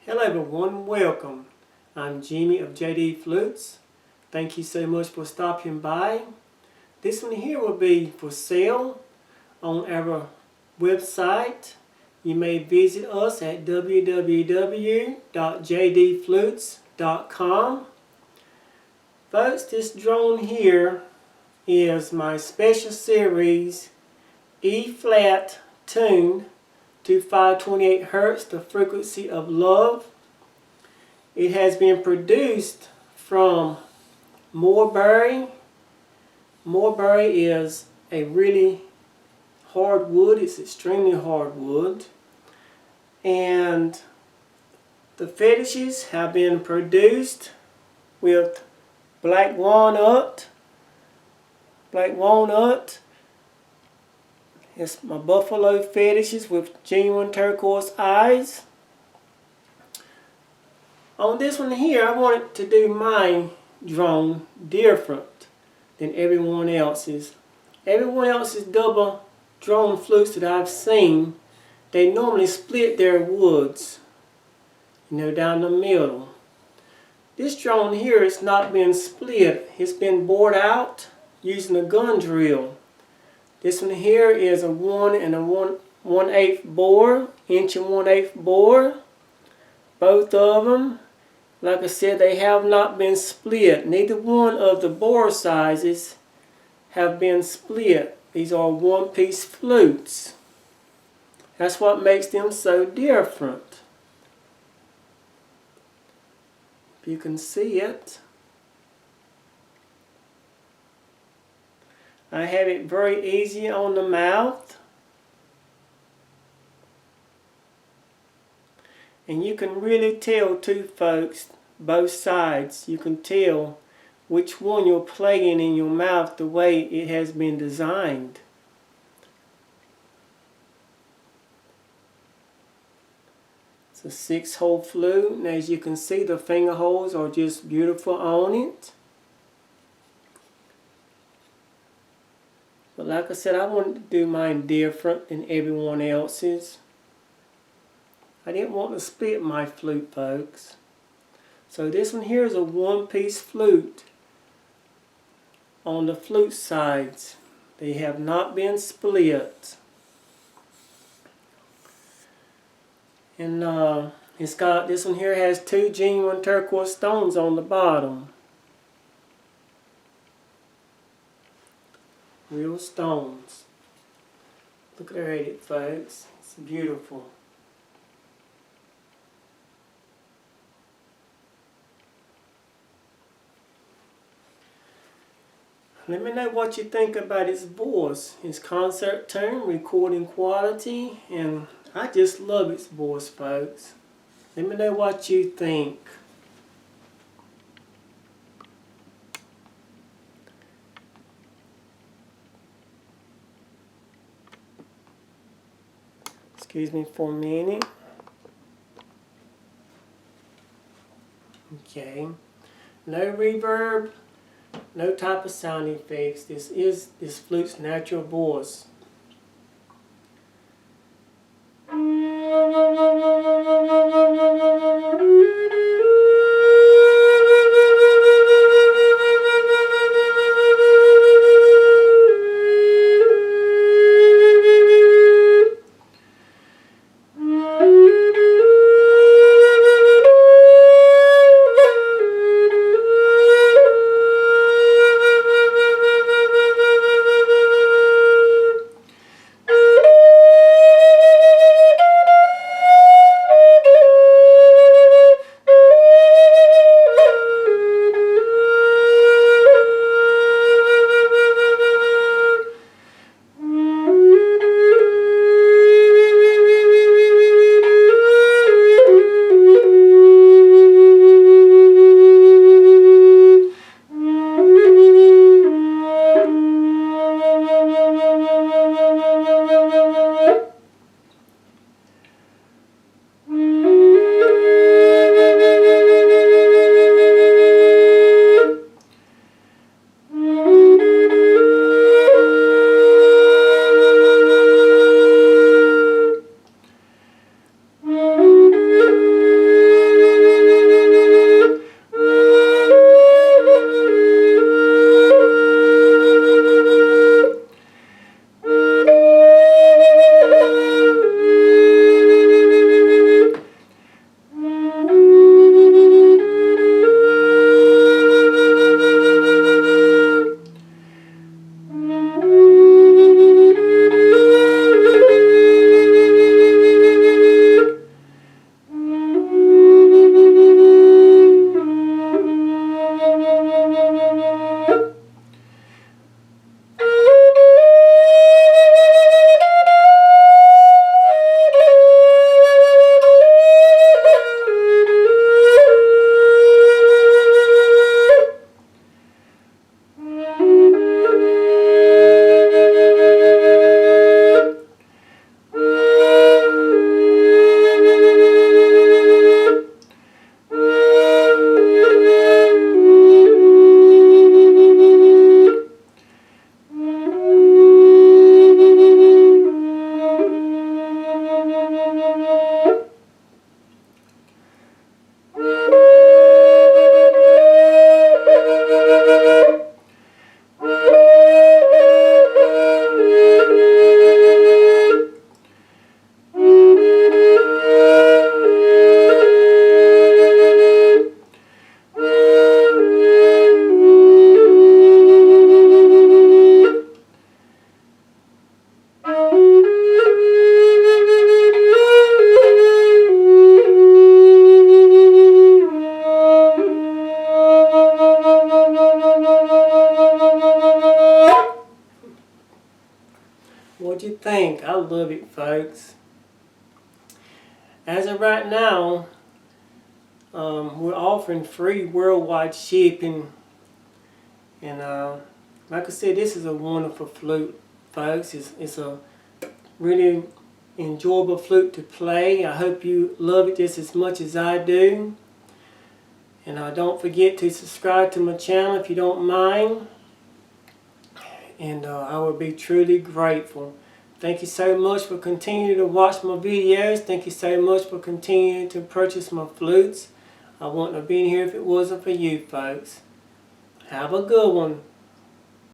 Hello everyone, welcome. I'm Jimmy of jdflutes. Thank you so much for stopping by. This one here will be for sale on our website. You may visit us at www.jdflutes.com. Folks, this drone here is my special series E-flat tuned to 528 Hz, the frequency of love. It has been produced from Mulberry. Mulberry is a really hard wood. It's extremely hard wood. And the fetishes have been produced with Black Walnut. Black Walnut. It's my buffalo fetishes with genuine turquoise eyes. On this one here, I wanted to do my drone different than everyone else's. Everyone else's double drone flutes that I've seen, they normally split their woods, down the middle. This drone here has not been split. It's been bored out using a gun drill. This one here is a 1 and a 1/8 bore, inch and 1/8 bore. Both of them, like I said, they have not been split. Neither one of the bore sizes have been split. These are one-piece flutes. That's what makes them so different. If you can see it. I have it very easy on the mouth. And you can really tell too, folks, both sides. You can tell which one you're playing in your mouth the way it has been designed. It's a 6-hole flute, and as you can see, the finger holes are just beautiful on it. But like I said, I wanted to do mine different than everyone else's. I didn't want to split my flute, folks. So this one here is a one-piece flute. On the flute sides, they have not been split. And this one here has 2 genuine turquoise stones on the bottom. Real stones. Look at it, folks. It's beautiful. Let me know what you think about its voice, its concert tone, recording quality, and I just love its voice, folks. Let me know what you think. Excuse me for a minute. Okay. No reverb, no type of sound effects. This is this flute's natural voice. think. I love it, folks. As of right now, we're offering free worldwide shipping. And like I said, this is a wonderful flute, folks. It's a really enjoyable flute to play. I hope you love it just as much as I do. And don't forget to subscribe to my channel if you don't mind. And I will be truly grateful. Thank you so much for continuing to watch my videos. Thank you so much for continuing to purchase my flutes. I wouldn't have been here if it wasn't for you, folks. Have a good one.